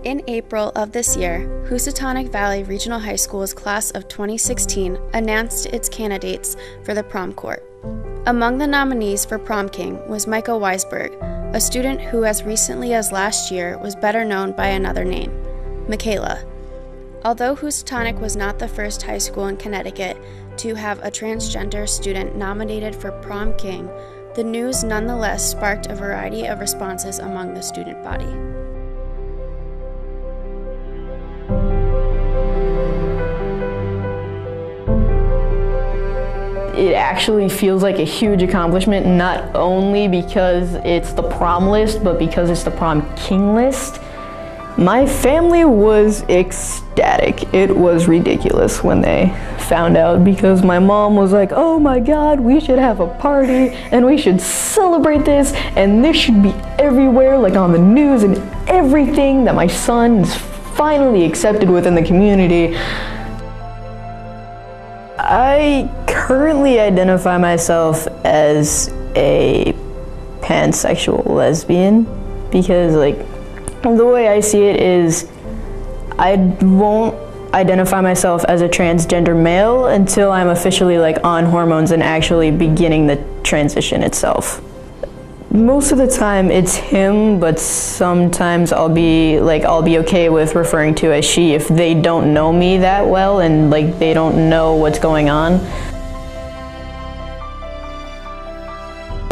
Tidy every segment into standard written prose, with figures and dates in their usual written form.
In April of this year, Housatonic Valley Regional High School's class of 2016 announced its candidates for the prom court. Among the nominees for prom king was Micah Weisberg, a student who as recently as last year was better known by another name, Michaela. Although Housatonic was not the first high school in Connecticut to have a transgender student nominated for prom king, the news nonetheless sparked a variety of responses among the student body. It actually feels like a huge accomplishment, not only because it's the prom list, but because it's the prom king list. My family was ecstatic. It was ridiculous when they found out, because my mom was like, oh my God, we should have a party and we should celebrate this and this should be everywhere, like on the news and everything, that my son is finally accepted within the community. I currently identify myself as a pansexual lesbian because, like, the way I see it is I won't identify myself as a transgender male until I'm officially like on hormones and actually beginning the transition itself. Most of the time it's him, but sometimes I'll be okay with referring to as she if they don't know me that well and like they don't know what's going on.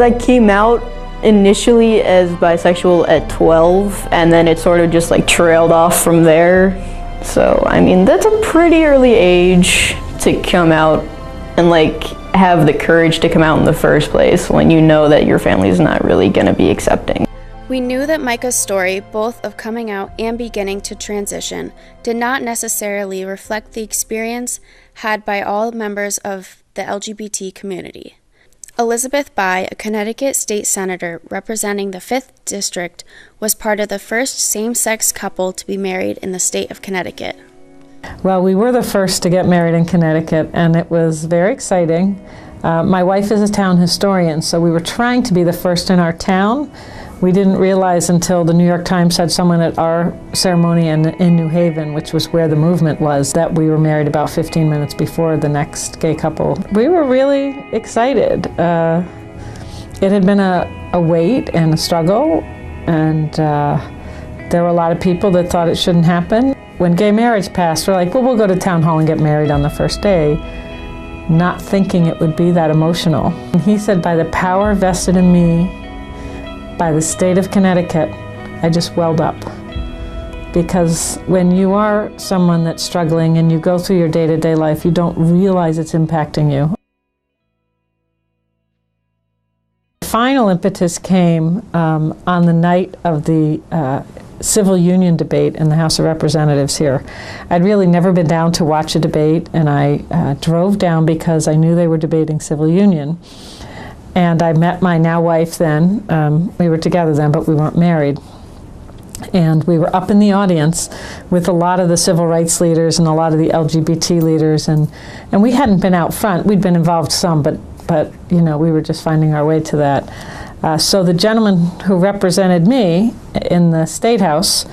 I came out initially as bisexual at 12, and then it sort of just like trailed off from there. So I mean, that's a pretty early age to come out and like have the courage to come out in the first place when you know that your family is not really going to be accepting. We knew that Micah's story, both of coming out and beginning to transition, did not necessarily reflect the experience had by all members of the LGBT community. Elizabeth Bai, a Connecticut state senator representing the 5th District, was part of the first same-sex couple to be married in the state of Connecticut. Well, we were the first to get married in Connecticut, and it was very exciting. My wife is a town historian, so we were trying to be the first in our town. We didn't realize until the New York Times had someone at our ceremony in New Haven, which was where the movement was, that we were married about 15 minutes before the next gay couple. We were really excited. It had been a wait and a struggle, and there were a lot of people that thought it shouldn't happen. When gay marriage passed, we're like, well, we'll go to town hall and get married on the first day, not thinking it would be that emotional. And he said, by the power vested in me by the state of Connecticut, I just welled up. Because when you are someone that's struggling and you go through your day-to-day life, you don't realize it's impacting you. The final impetus came on the night of the civil union debate in the House of Representatives here. I'd really never been down to watch a debate, and I drove down because I knew they were debating civil union. And I met my now wife then. We were together then, but we weren't married. And we were up in the audience with a lot of the civil rights leaders and a lot of the LGBT leaders, and we hadn't been out front. We'd been involved some, but you know, we were just finding our way to that. So the gentleman who represented me in the State House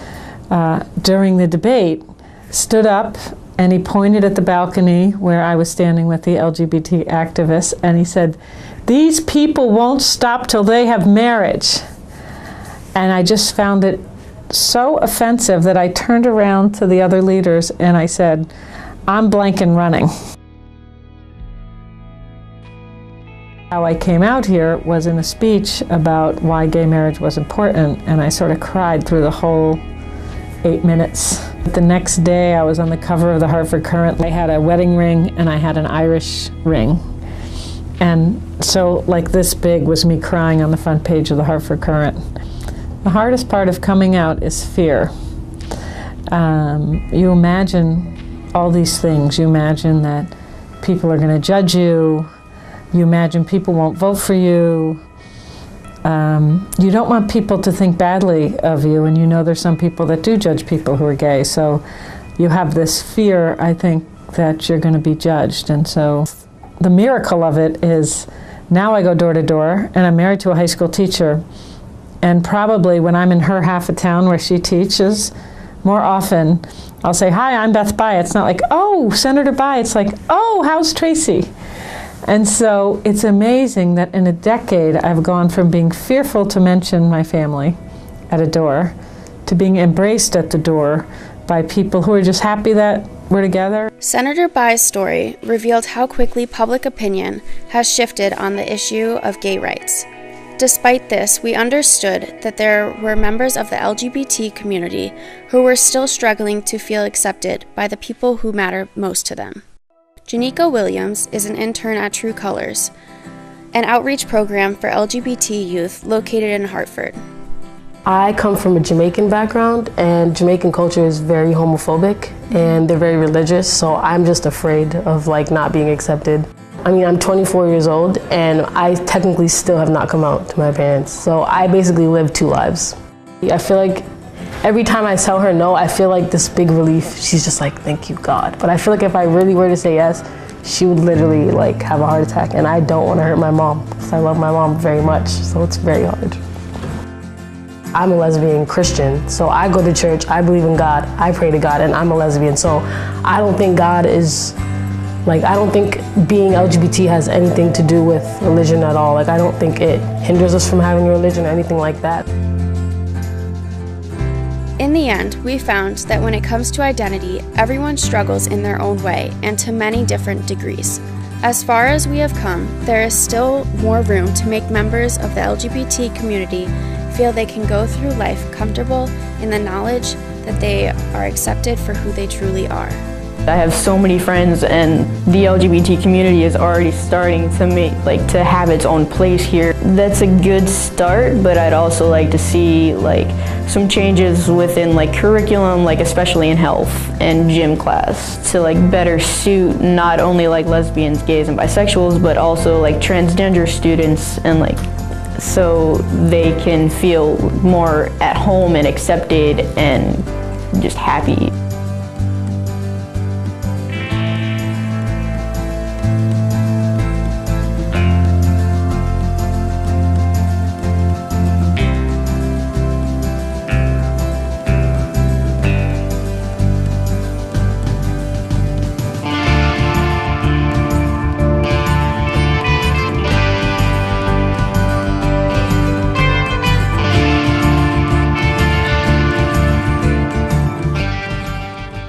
during the debate stood up and he pointed at the balcony where I was standing with the LGBT activists, and he said, "These people won't stop till they have marriage." And I just found it so offensive that I turned around to the other leaders and I said, "I'm blank and running." How I came out here was in a speech about why gay marriage was important, and I sort of cried through the whole 8 minutes. The next day I was on the cover of the Hartford Courant. I had a wedding ring and I had an Irish ring. And so like this big was me crying on the front page of the Hartford Courant. The hardest part of coming out is fear. You imagine all these things. You imagine that people are going to judge you. You imagine people won't vote for you. You don't want people to think badly of you, and you know there's some people that do judge people who are gay. So you have this fear, I think, that you're going to be judged. And so the miracle of it is now I go door to door, and I'm married to a high school teacher. And probably when I'm in her half of town where she teaches, more often I'll say, hi, I'm Beth Bai. It's not like, oh, Senator Bai. It's like, oh, how's Tracy? And so it's amazing that in a decade I've gone from being fearful to mention my family at a door to being embraced at the door by people who are just happy that we're together. Senator Bai's story revealed how quickly public opinion has shifted on the issue of gay rights. Despite this, we understood that there were members of the LGBT community who were still struggling to feel accepted by the people who matter most to them. Janika Williams is an intern at True Colors, an outreach program for LGBT youth located in Hartford. I come from a Jamaican background, and Jamaican culture is very homophobic and they're very religious, so I'm just afraid of not being accepted. I mean, I'm 24 years old and I technically still have not come out to my parents, so I basically live two lives. I feel like every time I tell her no, I feel like this big relief. She's just like, thank you, God. But I feel like if I really were to say yes, she would literally have a heart attack, and I don't want to hurt my mom because I love my mom very much, so it's very hard. I'm a lesbian Christian, so I go to church, I believe in God, I pray to God, and I'm a lesbian, so I don't think God is, I don't think being LGBT has anything to do with religion at all. I don't think it hinders us from having a religion or anything like that. In the end, we found that when it comes to identity, everyone struggles in their own way and to many different degrees. As far as we have come, there is still more room to make members of the LGBT community feel they can go through life comfortable in the knowledge that they are accepted for who they truly are. I have so many friends, and the LGBT community is already starting to to have its own place here. That's a good start, but I'd also like to see some changes within curriculum, especially in health and gym class, to better suit not only lesbians, gays, and bisexuals, but also transgender students, and so they can feel more at home and accepted and just happy.